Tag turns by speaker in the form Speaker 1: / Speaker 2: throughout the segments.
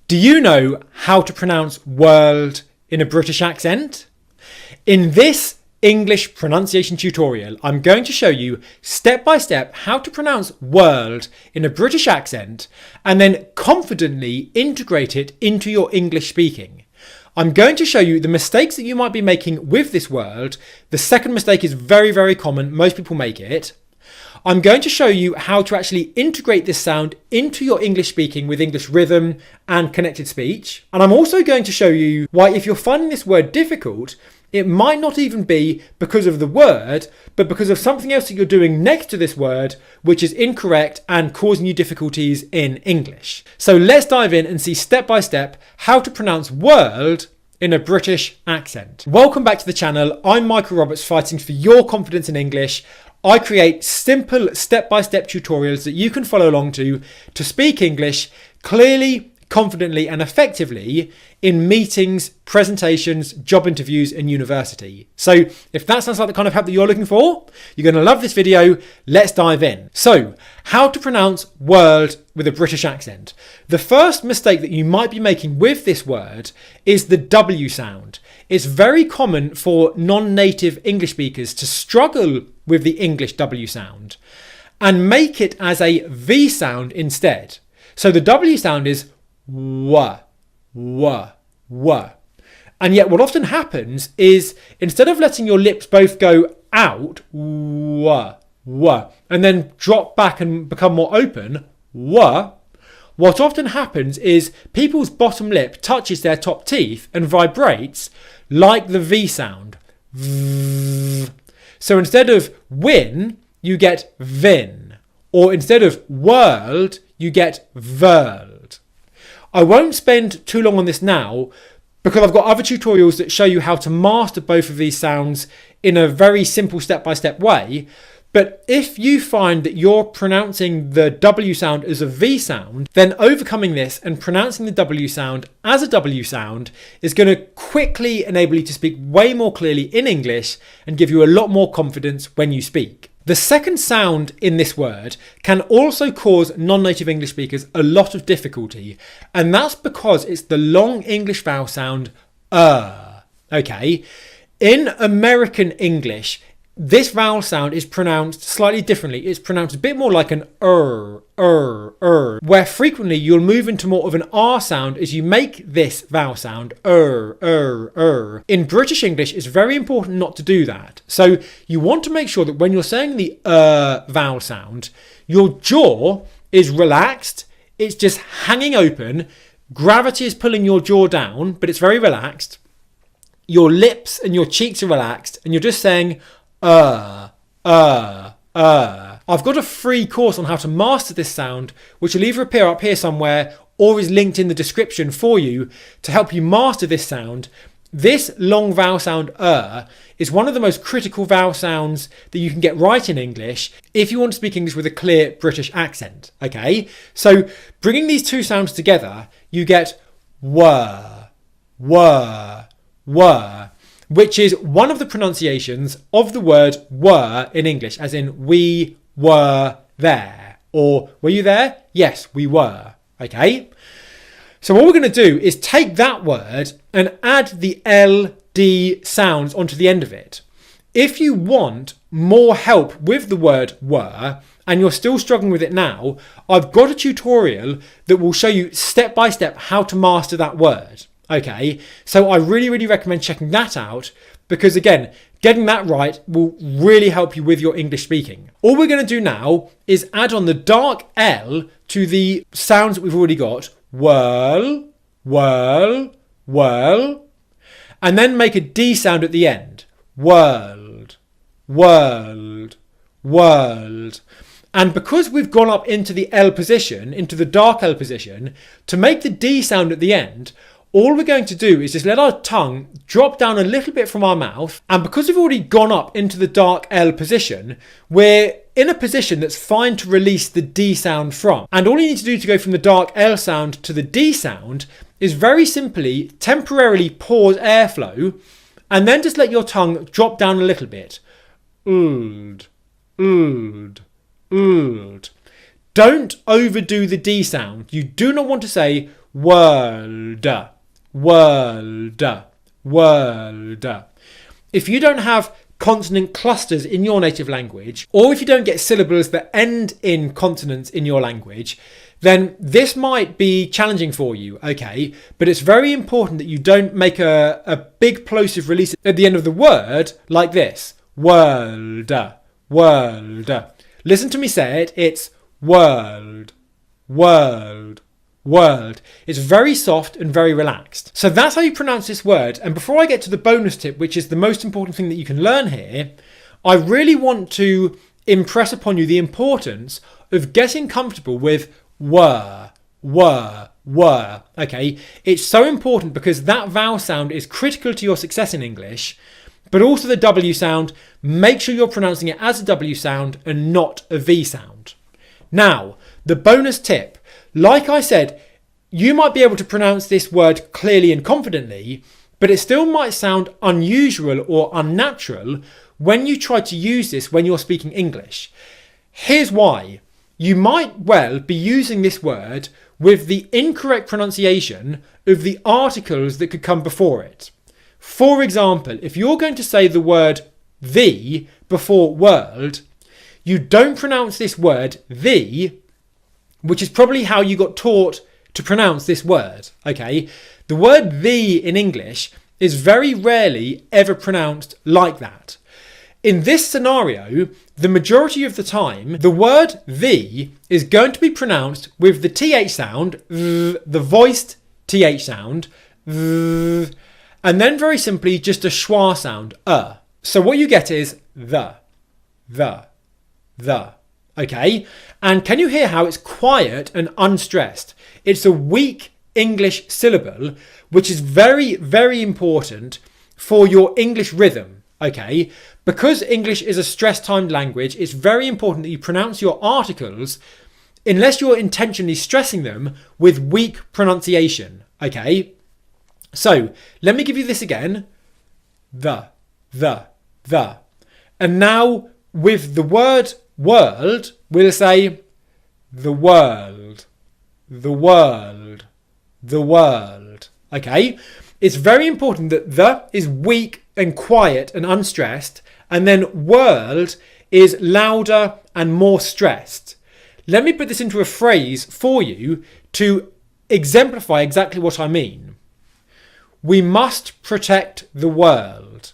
Speaker 1: Do you know how to pronounce wôæld in a British accent? In this English pronunciation tutorial, I'm going to show you step by step how to pronounce wôæld in a British accent and then confidently integrate it into your English speaking. I'm going to show you the mistakes that you might be making with this word. The second mistake is very, very common. Most people make it. I'm going to show you how to actually integrate this sound into your English speaking with English rhythm and connected speech. And I'm also going to show you why, if you're finding this word difficult, it might not even be because of the word, but because of something else that you're doing next to this word, which is incorrect and causing you difficulties in English. So let's dive in and see step by step how to pronounce wôæld in a British accent. Welcome back to the channel. I'm Michael Roberts, fighting for your confidence in English. I create simple step-by-step tutorials that you can follow along to speak English clearly, confidently and effectively in meetings, presentations, job interviews and university. So if that sounds like the kind of help that you're looking for, you're going to love this video. Let's dive in. So how to pronounce wôæld with a British accent. The first mistake that you might be making with this word is the W sound. It's very common for non-native English speakers to struggle with the English W sound and make it as a V sound instead. So the W sound is wah, wah, wah. And yet what often happens is instead of letting your lips both go out, wah, wah, and then drop back and become more open, wah, what often happens is people's bottom lip touches their top teeth and vibrates like the V sound. So instead of win, you get vin. Or instead of wôæld, you get vôæld. I won't spend too long on this now because I've got other tutorials that show you how to master both of these sounds in a very simple step-by-step way. But if you find that you're pronouncing the W sound as a V sound, then overcoming this and pronouncing the W sound as a W sound is going to quickly enable you to speak way more clearly in English and give you a lot more confidence when you speak. The second sound in this word can also cause non-native English speakers a lot of difficulty, and that's because it's the long English vowel sound okay? In American English, this vowel sound is pronounced slightly differently. It's pronounced a bit more like an where frequently you'll move into more of an R sound as you make this vowel sound In British English, it's very important not to do that. So you want to make sure that when you're saying the vowel sound, your jaw is relaxed. It's just hanging open. Gravity is pulling your jaw down, but it's very relaxed. Your lips and your cheeks are relaxed, and you're just saying I've got a free course on how to master this sound, which will either appear up here somewhere or is linked in the description for you to help you master this sound. This long vowel sound is one of the most critical vowel sounds that you can get right in English if you want to speak English with a clear British accent. Okay, so bringing these two sounds together, you get were, which is one of the pronunciations of the word were in English, as in we were there. Or were you there? Yes, we were. Okay? So what we're going to do is take that word and add the LD sounds onto the end of it. If you want more help with the word were, and you're still struggling with it now, I've got a tutorial that will show you step by step how to master that word. Okay, so I really recommend checking that out because again, getting that right will really help you with your English speaking. All we're going to do now is add on the dark L to the sounds that we've already got. Whirl, whirl, whirl, and then make a D sound at the end. Wôæld, wôæld, wôæld. And because we've gone up into the L position, into the dark L position, to make the D sound at the end, all we're going to do is just let our tongue drop down a little bit from our mouth. And because we've already gone up into the dark L position, we're in a position that's fine to release the D sound from. And all you need to do to go from the dark L sound to the D sound is very simply temporarily pause airflow and then just let your tongue drop down a little bit. Wôæld, wôæld, wôæld. Don't overdo the D sound. You do not want to say wôälde, wôälde, wôälde. If you don't have consonant clusters in your native language, or if you don't get syllables that end in consonants in your language, then this might be challenging for you, okay? But it's very important that you don't make a big plosive release at the end of the word like this. Wôälde, wôälde. Listen to me say it. It's wôälde, wôälde, wôälde. It's very soft and very relaxed. So that's how you pronounce this word. And before I get to the bonus tip, which is the most important thing that you can learn here, I really want to impress upon you the importance of getting comfortable with were, were. Okay, it's so important because that vowel sound is critical to your success in English, but also the W sound. Make sure you're pronouncing it as a W sound and not a V sound. Now, the bonus tip, like I said, you might be able to pronounce this word clearly and confidently, but it still might sound unusual or unnatural when you try to use this when you're speaking English. Here's why. You might well be using this word with the incorrect pronunciation of the articles that could come before it. For example, if you're going to say the word the before wôälde, you don't pronounce this word the, which is probably how you got taught to pronounce this word, okay? The word the in English is very rarely ever pronounced like that. In this scenario, the majority of the time, the word the is going to be pronounced with the th sound, the voiced th sound, and then very simply just a schwa sound, So what you get is the, okay? And can you hear how it's quiet and unstressed? It's a weak English syllable, which is very, very important for your English rhythm, okay? Because English is a stress-timed language, it's very important that you pronounce your articles, unless you're intentionally stressing them, with weak pronunciation, okay? So, let me give you this again. The. And now, with the word wôälde, we'll say the world, the world, the world, okay? It's very important that the is weak and quiet and unstressed, and then wôälde is louder and more stressed. Let me put this into a phrase for you to exemplify exactly what I mean. We must protect the world.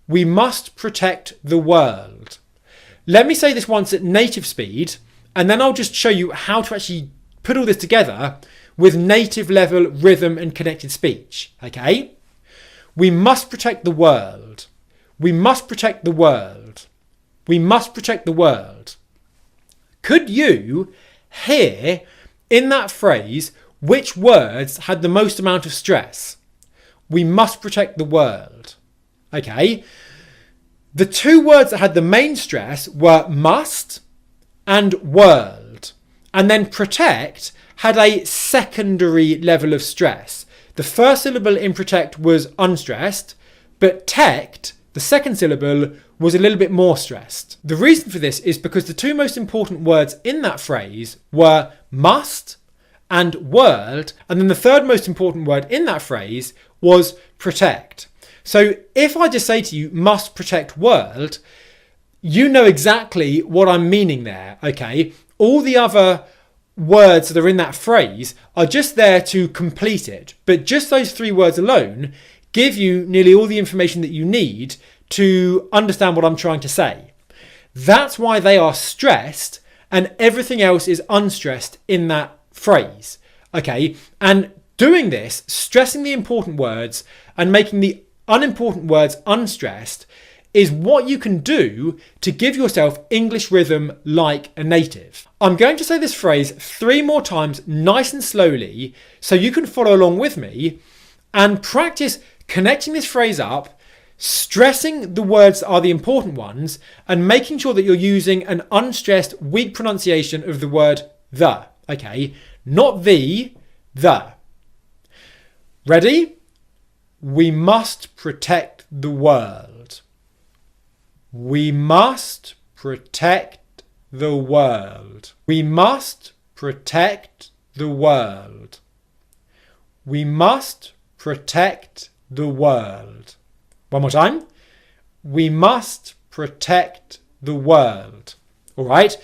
Speaker 1: We must protect the world. Let me say this once at native speed, and then I'll just show you how to actually put all this together with native level rhythm and connected speech, okay? We must protect the world. We must protect the world. We must protect the world. Could you hear in that phrase which words had the most amount of stress? We must protect the world. Okay? The two words that had the main stress were must and wôälde. And then protect had a secondary level of stress. The first syllable in protect was unstressed, but tect, the second syllable, was a little bit more stressed. The reason for this is because the two most important words in that phrase were must and wôälde, and then the third most important word in that phrase was protect. So if I just say to you, must protect wôälde, you know exactly what I'm meaning there, okay? All the other words that are in that phrase are just there to complete it, but just those three words alone give you nearly all the information that you need to understand what I'm trying to say. That's why they are stressed and everything else is unstressed in that phrase, okay? And doing this, stressing the important words and making the unimportant words unstressed, is what you can do to give yourself English rhythm like a native. I'm going to say this phrase 3 more times nice and slowly so you can follow along with me and practice connecting this phrase up, stressing the words that are the important ones, and making sure that you're using an unstressed, weak pronunciation of the word the, okay? Not the. Ready? We must protect the world. We must protect the world. We must protect the world. We must protect the world. One more time. We must protect the world. All right.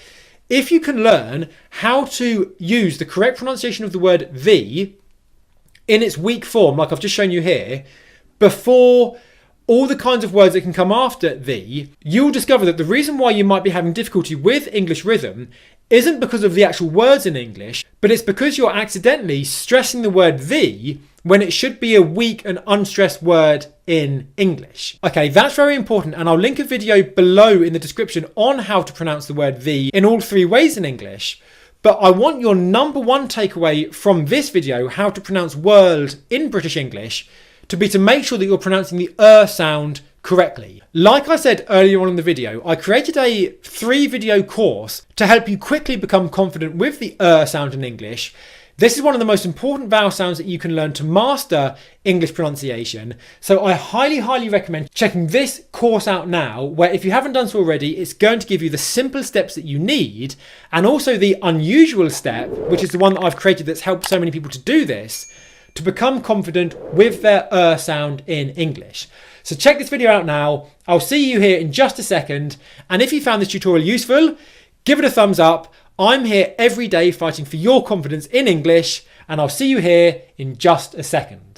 Speaker 1: If you can learn how to use the correct pronunciation of the word the in its weak form, like I've just shown you here, before all the kinds of words that can come after the, you'll discover that the reason why you might be having difficulty with English rhythm isn't because of the actual words in English, but it's because you're accidentally stressing the word the when it should be a weak and unstressed word in English. Okay, that's very important, and I'll link a video below in the description on how to pronounce the word the in all three ways in English. But I want your number one takeaway from this video, how to pronounce world in British English, to be to make sure that you're pronouncing the sound correctly. Like I said earlier on in the video, I created a 3-video course to help you quickly become confident with the sound in English. This is one of the most important vowel sounds that you can learn to master English pronunciation. So I highly recommend checking this course out now, where if you haven't done so already, it's going to give you the simple steps that you need, and also the unusual step, which is the one that I've created that's helped so many people to do this, to become confident with their sound in English. So check this video out now. I'll see you here in just a second. And if you found this tutorial useful, give it a thumbs up. I'm here every day fighting for your confidence in English, and I'll see you here in just a second.